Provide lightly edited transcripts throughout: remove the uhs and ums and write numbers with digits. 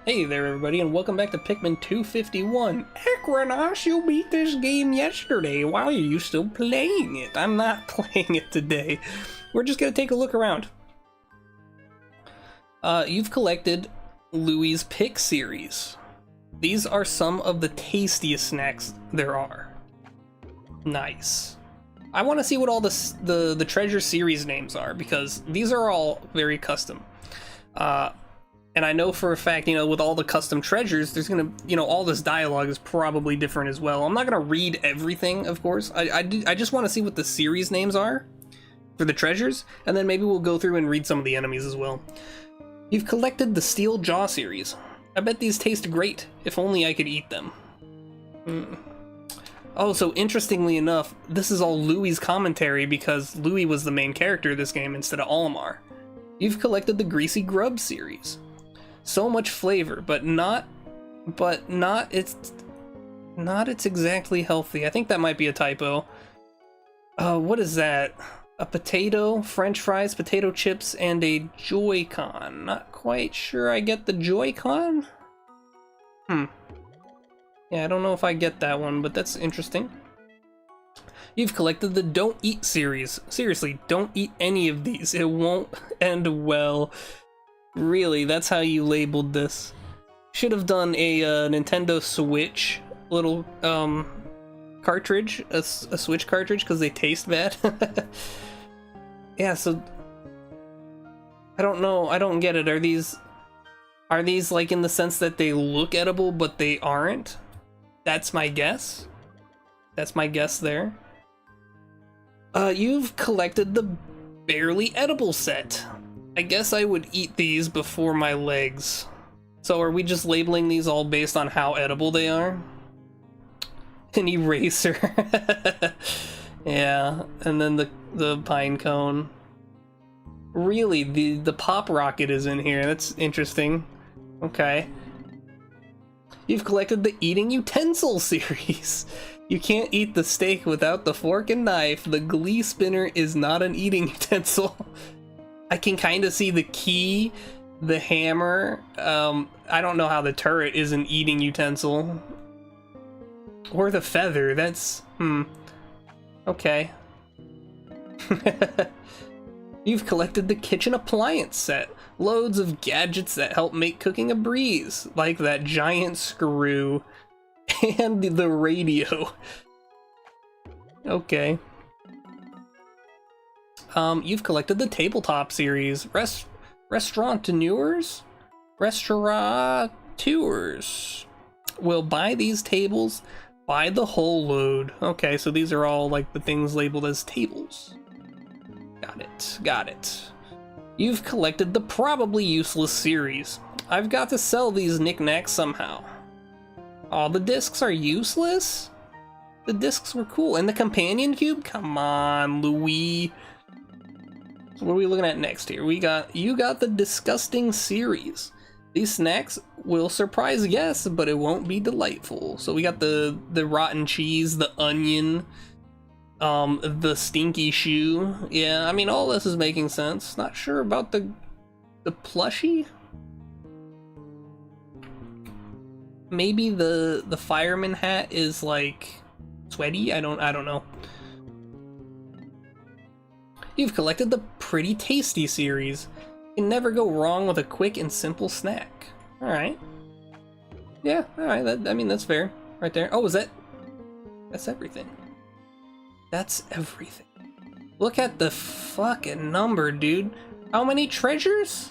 Hey there everybody, and welcome back to Pikmin 251. Ecronoss, you beat this game yesterday. Why are you still playing it? I'm not playing it today. We're just gonna take a look around. You've collected Louie's Pick series. These are some of the tastiest snacks there are. Nice. I want to see what all the treasure series names are, because these are all very custom. And I know for a fact, with all the custom treasures, there's gonna, all this dialogue is probably different as well. I'm not gonna read everything, of course. I just want to see what the series names are for the treasures, and then maybe we'll go through and read some of the enemies as well. You've collected the Steel Jaw series. I bet these taste great. If only I could eat them. Oh, so interestingly enough, this is all Louie's commentary because Louie was the main character of this game instead of Olimar. You've collected the Greasy Grub series. So much flavor, but not it's exactly healthy. I think that might be a typo. What is that? A potato, French fries, potato chips, and a Joy-Con. Not quite sure I get the Joy-Con? Yeah, I don't know if I get that one, but that's interesting. You've collected the Don't Eat series. Seriously, don't eat any of these. It won't end well. Really, that's how you labeled this. Should have done a Nintendo Switch little cartridge, a Switch cartridge, because they taste bad. Yeah, so I don't know. I don't get it. Are these like in the sense that they look edible but they aren't? That's my guess. That's my guess there. You've collected the Barely Edible set. I guess I would eat these before my legs. So are we just labeling these all based on how edible they are? An eraser. Yeah, and then the pine cone. Really, the pop rocket is in here. That's interesting. Okay. You've collected the Eating Utensil series. You can't eat the steak without the fork and knife. The Glee spinner is not an eating utensil. I can kind of see the key, the hammer. I don't know how the turret is an eating utensil. Or the feather, that's... Okay. You've collected the kitchen appliance set. Loads of gadgets that help make cooking a breeze, like that giant screw and the radio. Okay. You've collected the Tabletop series. Restaurateurs will buy these tables by the whole load. Okay, so these are all like the things labeled as tables. Got it. You've collected the Probably Useless series. I've got to sell these knickknacks somehow. Oh, the discs are useless? The discs were cool. And the companion cube? Come on, Louie. So what are we looking at next here? You got the Disgusting series. These snacks will surprise guests, but it won't be delightful. So we got the rotten cheese, the onion, the stinky shoe. Yeah, I mean, all this is making sense. Not sure about the plushie. Maybe the fireman hat is like sweaty. I don't know. You've collected the Pretty Tasty series. You can never go wrong with a quick and simple snack. All right. Yeah. All right. I mean, that's fair, right there. Oh, that's everything. That's everything. Look at the fucking number, dude. How many treasures?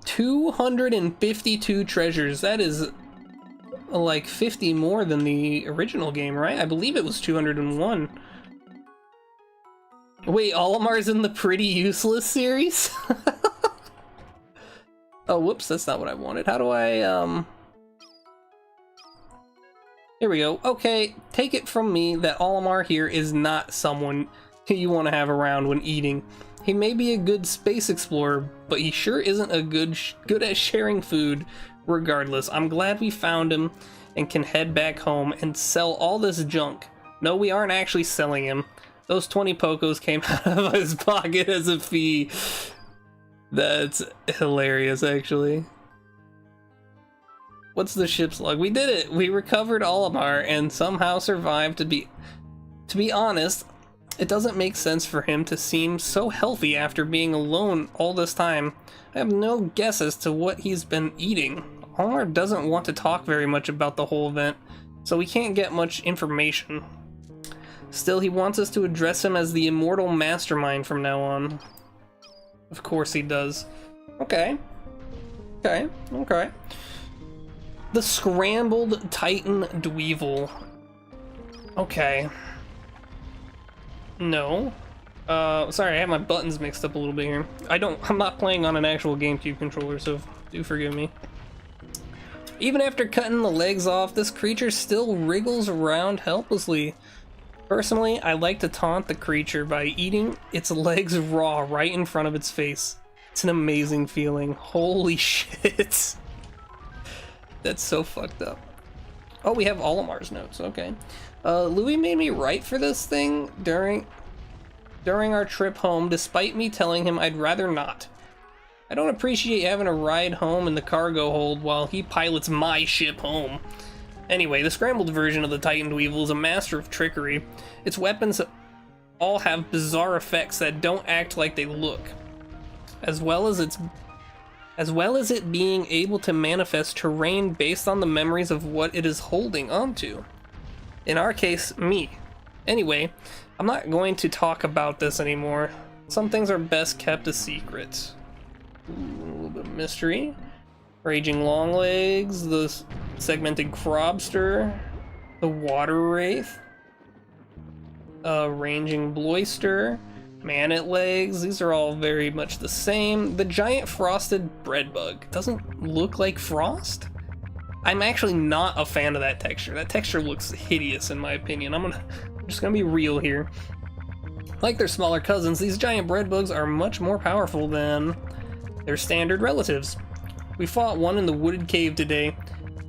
252 treasures. That is like 50 more than the original game, right? I believe it was 201. Wait, Olimar's in the Pretty Useless series? Oh, whoops, that's not what I wanted. How do I, Here we go. Okay, take it from me that Olimar here is not someone who you want to have around when eating. He may be a good space explorer, but he sure isn't a good at sharing food regardless. I'm glad we found him and can head back home and sell all this junk. No, we aren't actually selling him. Those 20 Pokos came out of his pocket as a fee. That's hilarious, actually. What's the ship's log? We did it! We recovered Olimar and somehow survived. To be honest, it doesn't make sense for him to seem so healthy after being alone all this time. I have no guess as to what he's been eating. Olimar doesn't want to talk very much about the whole event, so we can't get much information. Still, he wants us to address him as the immortal mastermind from now on. Of course he does. Okay. Okay. The Scrambled Titan Dweevil. Okay. No. Sorry, I have my buttons mixed up a little bit here. I'm not playing on an actual GameCube controller, so do forgive me. Even after cutting the legs off, this creature still wriggles around helplessly. Personally, I like to taunt the creature by eating its legs raw right in front of its face. It's an amazing feeling. Holy shit. That's so fucked up. Oh, we have Olimar's notes, okay. Louie made me write for this thing during our trip home, despite me telling him I'd rather not. I don't appreciate having a ride home in the cargo hold while he pilots my ship home. Anyway, the scrambled version of the Titan Dweevil is a master of trickery. Its weapons all have bizarre effects that don't act like they look, as well as it being able to manifest terrain based on the memories of what it is holding onto. In our case, me. Anyway, I'm not going to talk about this anymore. Some things are best kept a secret. Ooh, a little bit of mystery. Raging Longlegs, the segmented Crobster, the Water Wraith, Ranging Bloister, Manet Legs, these are all very much the same. The Giant Frosted Breadbug doesn't look like frost? I'm actually not a fan of that texture. That texture looks hideous in my opinion. I'm just gonna be real here. Like their smaller cousins, these giant breadbugs are much more powerful than their standard relatives. We fought one in the wooded cave today.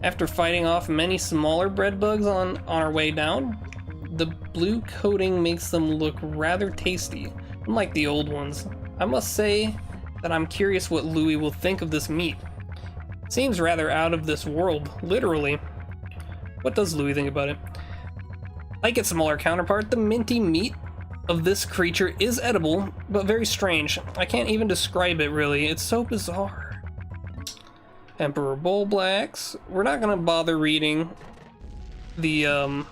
After fighting off many smaller breadbugs on our way down, the blue coating makes them look rather tasty, unlike the old ones. I must say that I'm curious what Louie will think of this meat. Seems rather out of this world, literally. What does Louie think about it? Like its smaller counterpart, the minty meat of this creature is edible, but very strange. I can't even describe it really, it's so bizarre. Emperor Bulblacks. We're not gonna bother reading the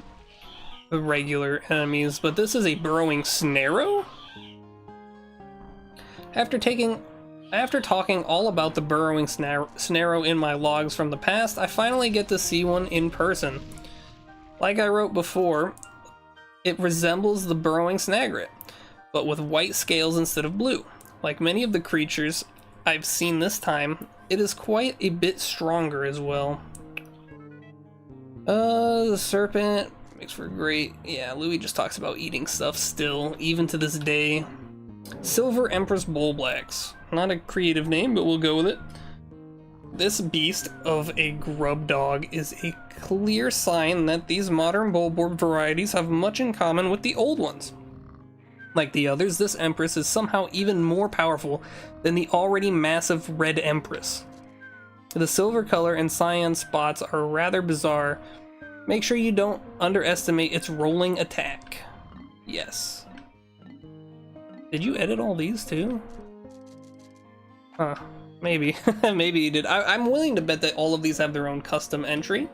regular enemies, but this is a burrowing Snarrow? After talking all about the burrowing Snarrow in my logs from the past, I finally get to see one in person. Like I wrote before, it resembles the burrowing Snagret, but with white scales instead of blue. Like many of the creatures I've seen this time, it is quite a bit stronger as well. The serpent makes for great... Yeah, Louie just talks about eating stuff still, even to this day. Silver Empress Bulblacks. Not a creative name, but we'll go with it. This beast of a grub dog is a clear sign that these modern Bulborb varieties have much in common with the old ones. Like the others, this Empress is somehow even more powerful than the already massive Red Empress. The silver color and cyan spots are rather bizarre. Make sure you don't underestimate its rolling attack. Yes. Did you edit all these too? Huh. Maybe. Maybe you did. I'm willing to bet that all of these have their own custom entry.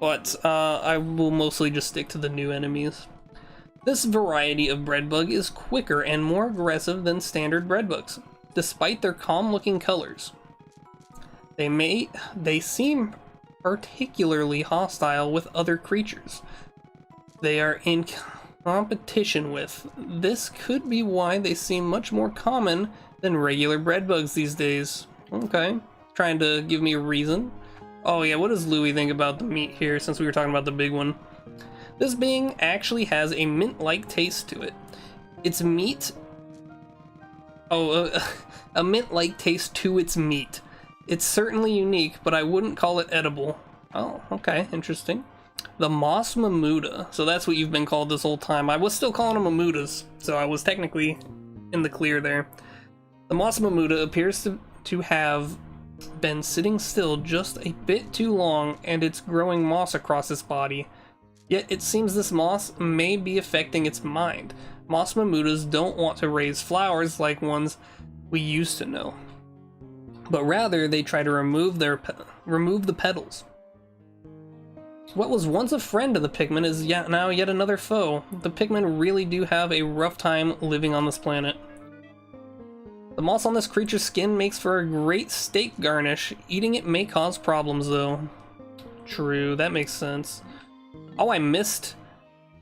But I will mostly just stick to the new enemies. This variety of breadbug is quicker and more aggressive than standard breadbugs, despite their calm-looking colors. They seem particularly hostile with other creatures they are in competition with. This could be why they seem much more common than regular breadbugs these days. Okay, trying to give me a reason. Oh yeah, what does Louie think about the meat here, since we were talking about the big one? This being actually has a mint-like taste to it. Its meat... a mint-like taste to its meat. It's certainly unique, but I wouldn't call it edible. Oh, okay, interesting. The Moss Mamuta. So that's what you've been called this whole time. I was still calling them Mamutas, so I was technically in the clear there. The moss Mamuda appears to have been sitting still just a bit too long, and it's growing moss across its body. Yet it seems this moss may be affecting its mind. Moss Mamudas don't want to raise flowers like ones we used to know, but rather they try to remove the petals. What was once a friend of the Pikmin is now yet another foe. The Pikmin really do have a rough time living on this planet. The moss on this creature's skin makes for a great steak garnish. Eating it may cause problems though. True, that makes sense. Oh, I missed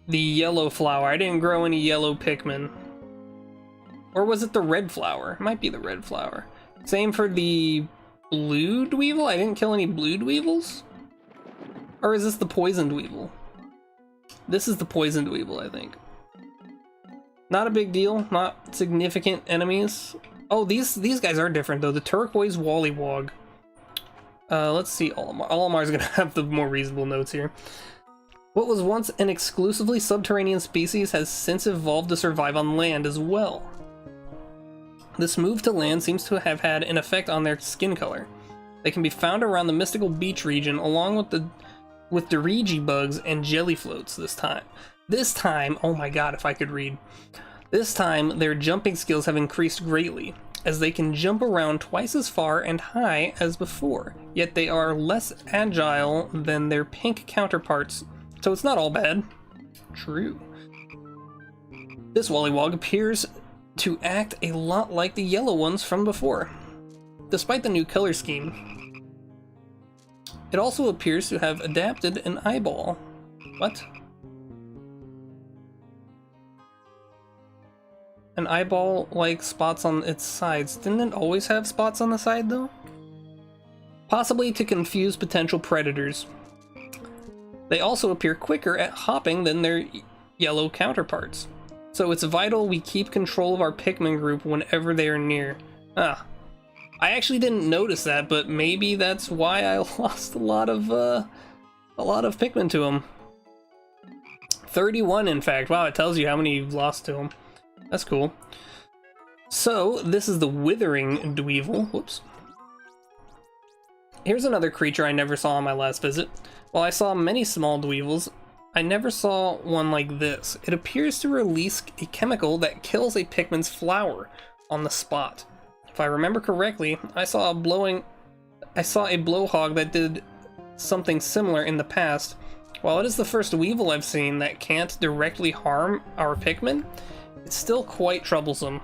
the yellow flower. I didn't grow any yellow Pikmin. Or was it the red flower? It might be the red flower. Same for the blue Dweevil? I didn't kill any blue Dweevils? Or is this the poison Dweevil? This is the poison Dweevil, I think. Not a big deal, not significant enemies. Oh, these guys are different though. The turquoise Wollywog. Let's see Olimar. Olimar's gonna have the more reasonable notes here. What was once an exclusively subterranean species has since evolved to survive on land as well. This move to land seems to have had an effect on their skin color. They can be found around the mystical beach region along with Dirigi bugs and jelly floats this time, oh my god, if I could read. This time, their jumping skills have increased greatly, as they can jump around twice as far and high as before, yet they are less agile than their pink counterparts, so it's not all bad. True. This Wollywog appears to act a lot like the yellow ones from before, despite the new color scheme. It also appears to have adapted an eyeball. What? An eyeball like spots on its sides. Didn't it always have spots on the side though? Possibly to confuse potential predators. They also appear quicker at hopping than their yellow counterparts. So it's vital we keep control of our Pikmin group whenever they are near. Ah. I actually didn't notice that, but maybe that's why I lost a lot of Pikmin to him. 31 in fact. Wow, it tells you how many you've lost to him. That's cool. So, this is the Withering Dweevil. Whoops. Here's another creature I never saw on my last visit. While I saw many small Dweevils, I never saw one like this. It appears to release a chemical that kills a Pikmin's flower on the spot. If I remember correctly, I saw a Blowhog that did something similar in the past. While it is the first Dweevil I've seen that can't directly harm our Pikmin, it's still quite troublesome.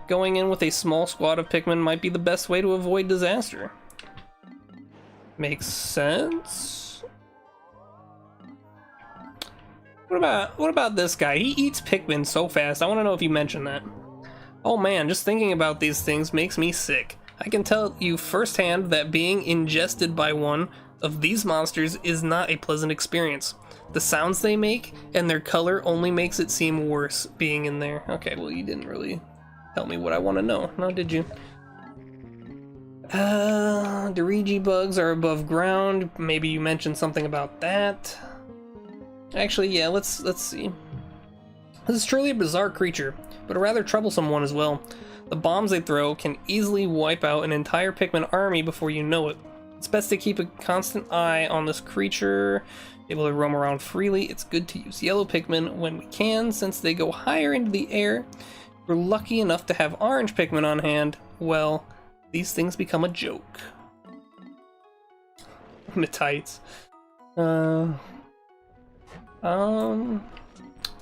Going in with a small squad of Pikmin might be the best way to avoid disaster. Makes sense. What about this guy? He eats Pikmin so fast. I want to know if you mentioned that. Oh man, just thinking about these things makes me sick. I can tell you firsthand that being ingested by one of these monsters is not a pleasant experience. The sounds they make and their color only makes it seem worse being in there. Okay, well you didn't really tell me what I want to know. No, did you? Dirigi bugs are above ground. Maybe you mentioned something about that. Actually, yeah, let's see. This is truly a bizarre creature, but a rather troublesome one as well. The bombs they throw can easily wipe out an entire Pikmin army before you know it. It's best to keep a constant eye on this creature. Able to roam around freely, it's good to use yellow Pikmin when we can, since they go higher into the air. If we're lucky enough to have orange Pikmin on hand, well, these things become a joke. Metites.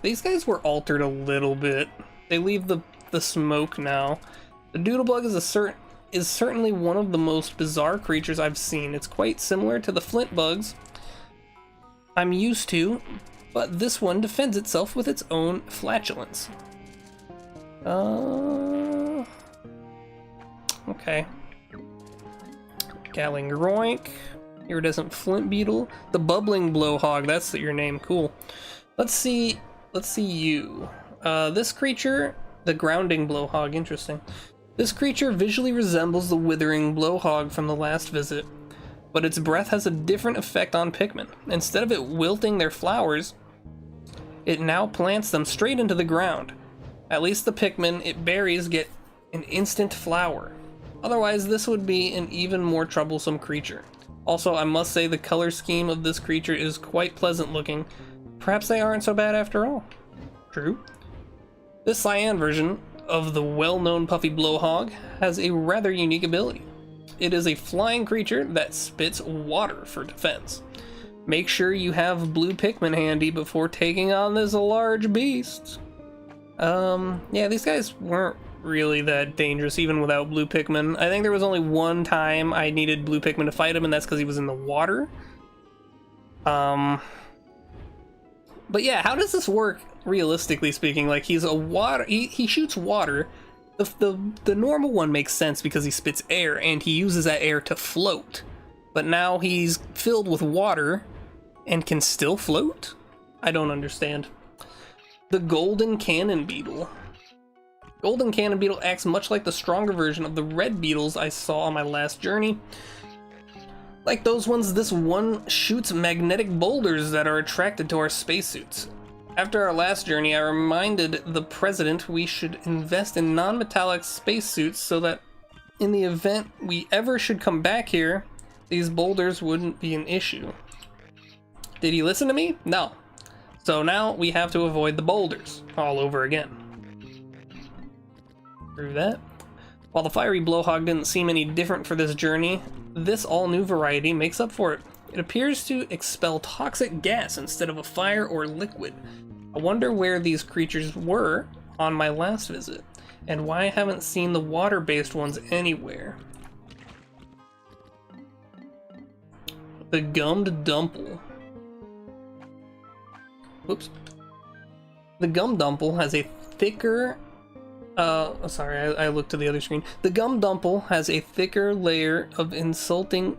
These guys were altered a little bit. They leave the smoke now. The Doodlebug is certainly one of the most bizarre creatures I've seen. It's quite similar to the flint bugs I'm used to, but this one defends itself with its own flatulence. Okay. Galingroink. Iridescent flint beetle. The bubbling blowhog, that's your name, cool. Let's see you. This creature, the grounding blowhog, interesting. This creature visually resembles the withering blowhog from the last visit, but its breath has a different effect on Pikmin. Instead of it wilting their flowers, it now plants them straight into the ground. At least the Pikmin it buries get an instant flower. Otherwise, this would be an even more troublesome creature. Also, I must say the color scheme of this creature is quite pleasant looking. Perhaps they aren't so bad after all. True. This cyan version of the well-known puffy blowhog has a rather unique ability. It is a flying creature that spits water for defense. Make sure you have blue Pikmin handy before taking on this large beast. Yeah, these guys weren't really that dangerous even without blue Pikmin. I think there was only one time I needed blue Pikmin to fight him, and that's because he was in the water. But yeah, how does this work realistically speaking? Like, he's a water, he shoots water. The normal one makes sense because he spits air and he uses that air to float. But now he's filled with water and can still float? I don't understand. The golden cannon beetle. Golden cannon beetle acts much like the stronger version of the red beetles I saw on my last journey. Like those ones, this one shoots magnetic boulders that are attracted to our spacesuits. After our last journey, I reminded the president we should invest in non-metallic spacesuits so that in the event we ever should come back here, these boulders wouldn't be an issue. Did he listen to me? No. So now we have to avoid the boulders all over again. Through that. While the fiery blowhog didn't seem any different for this journey, this all-new variety makes up for it. It appears to expel toxic gas instead of a fire or liquid. I wonder where these creatures were on my last visit, and why I haven't seen the water-based ones anywhere. The gummed dumple. Whoops. The gum dumple has a thicker... sorry, I looked to the other screen. The gum dumple has a thicker layer of insulating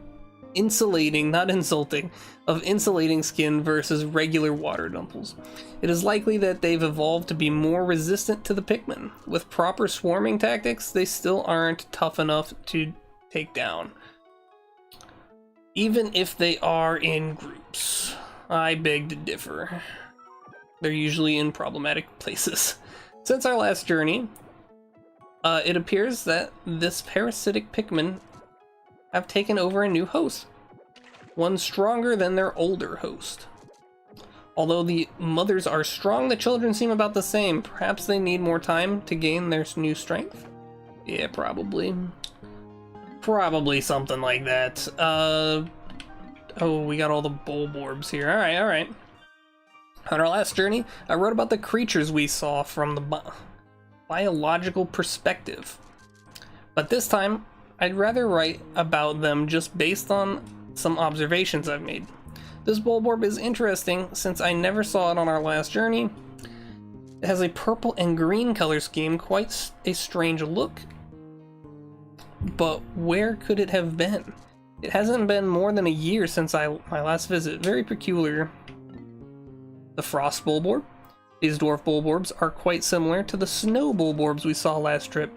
skin versus regular water dumples. It is likely that they've evolved to be more resistant to the Pikmin. With proper swarming tactics, they still aren't tough enough to take down. Even if they are in groups. I beg to differ. They're usually in problematic places. Since our last journey, it appears that this parasitic Pikmin have taken over a new host. One stronger than their older host. Although the mothers are strong, the children seem about the same. Perhaps they need more time to gain their new strength? Yeah, probably. Probably something like that. Oh, we got all the Bulborbs here. Alright, alright. On our last journey, I wrote about the creatures we saw from the biological perspective. But this time, I'd rather write about them just based on some observations I've made. This Bulborb is interesting since I never saw it on our last journey. It has a purple and green color scheme, quite a strange look. But where could it have been? It hasn't been more than a year since my last visit. Very peculiar. The Frost Bulborb. These dwarf Bulborbs are quite similar to the Snow Bulborbs we saw last trip,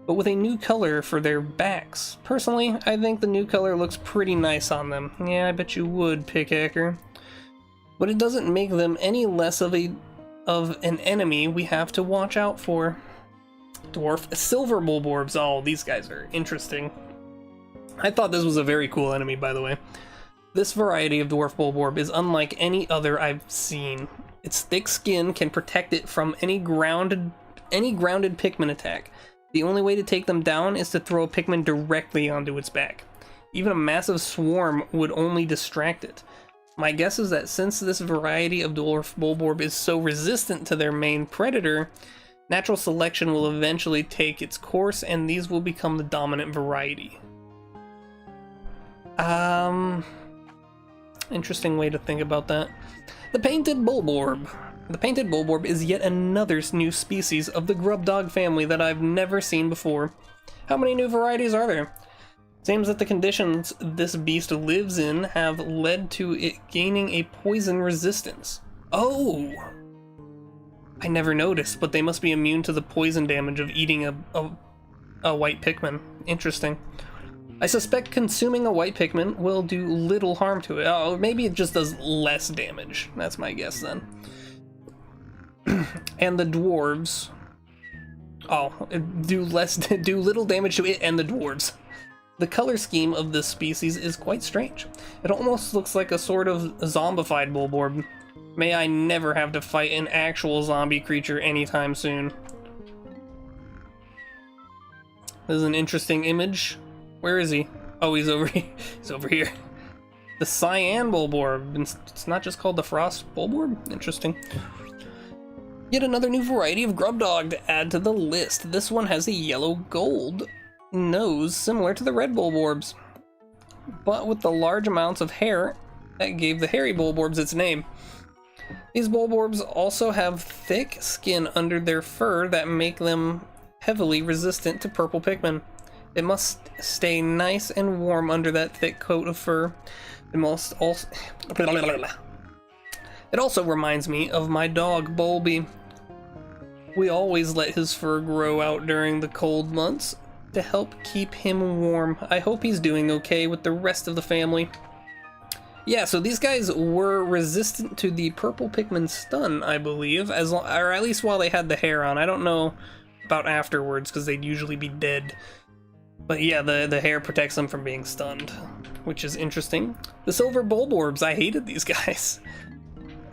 but with a new color for their backs. Personally, I think the new color looks pretty nice on them. Yeah, I bet you would, Pikhacker. But it doesn't make them any less of an enemy we have to watch out for. Dwarf Silver Bulborbs. Oh, these guys are interesting. I thought this was a very cool enemy, by the way. This variety of dwarf Bulborb is unlike any other I've seen. Its thick skin can protect it from any grounded Pikmin attack. The only way to take them down is to throw a Pikmin directly onto its back. Even a massive swarm would only distract it. My guess is that since this variety of dwarf Bulborb is so resistant to their main predator, natural selection will eventually take its course and these will become the dominant variety. Interesting way to think about that. The Painted Bulborb. The Painted Bulborb is yet another new species of the grub dog family that I've never seen before. How many new varieties are there? Seems that the conditions this beast lives in have led to it gaining a poison resistance. Oh! I never noticed, but they must be immune to the poison damage of eating a white Pikmin. Interesting. I suspect consuming a white Pikmin will do little harm to it. Oh, maybe it just does less damage. That's my guess then. And the dwarves Oh, do little damage to it and the dwarves. The color scheme of this species is quite strange. It almost looks like a sort of zombified Bulborb. May I never have to fight an actual zombie creature anytime soon. This is an interesting image. Where is he? Oh, he's over here. He's over here. The cyan Bulborb. It's not just called the frost Bulborb? Interesting. Yet another new variety of grub dog to add to the list. This one has a yellow gold nose similar to the red Bulborbs, but with the large amounts of hair that gave the hairy Bulborbs its name. These Bulborbs also have thick skin under their fur that make them heavily resistant to purple Pikmin. It must stay nice and warm under that thick coat of fur. It also reminds me of my dog, Bulby. We always let his fur grow out during the cold months to help keep him warm. I hope he's doing okay with the rest of the family. Yeah, so these guys were resistant to the purple Pikmin stun, I believe, or at least while they had the hair on. I don't know about afterwards, because they'd usually be dead. But yeah, the hair protects them from being stunned, which is interesting. The silver Bulborbs, I hated these guys.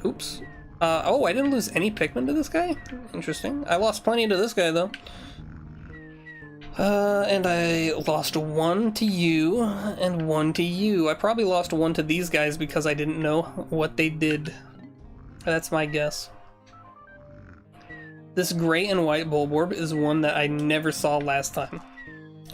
Oops. Oh, I didn't lose any Pikmin to this guy? Interesting. I lost plenty to this guy, though. And I lost one to you, and one to you. I probably lost one to these guys because I didn't know what they did. That's my guess. This gray and white Bulborb is one that I never saw last time.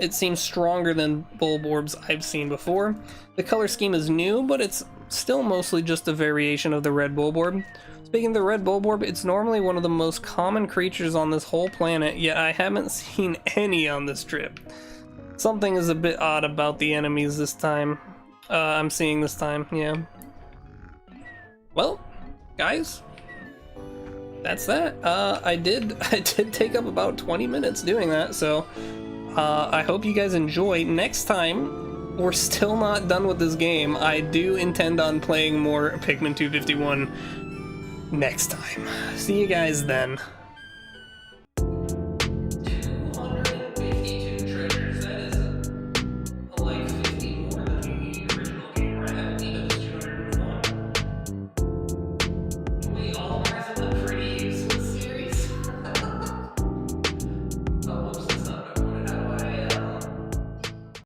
It seems stronger than Bulborbs I've seen before. The color scheme is new, but it's still mostly just a variation of the red Bulborb. Speaking of the red Bulborb, it's normally one of the most common creatures on this whole planet, yet I haven't seen any on this trip. Something is a bit odd about the enemies this time. I'm seeing this time, yeah. Well, guys, that's that. I did take up about 20 minutes doing that, so I hope you guys enjoy. Next time, we're still not done with this game. I do intend on playing more Pikmin 251 next time. See you guys then.